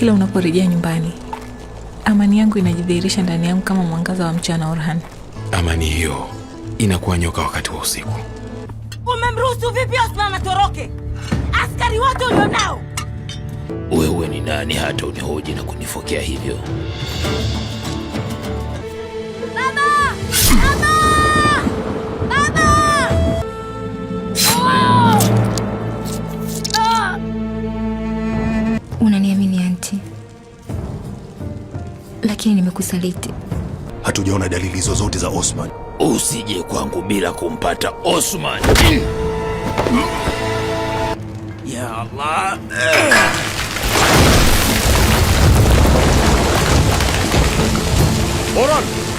Kila unaporejea nyumbani, amani yangu inajidhihirisha ndani yangu kama mwangaza wa mchana. Orhan, amani hiyo inakuwa nyoka wakati wa usiku. Umemruhusu vipi Osman atoroke? Askari wote ulionao. Wewe ni nani hata unihoji na kunifokea hivyo? Baba! Baba! Baba! Unaniamini anti, lakini nimekusaliti. Hatujaona dalili zozote za Osman. Usije kwangu bila kumpata Osman. Ya Allah. Orhan!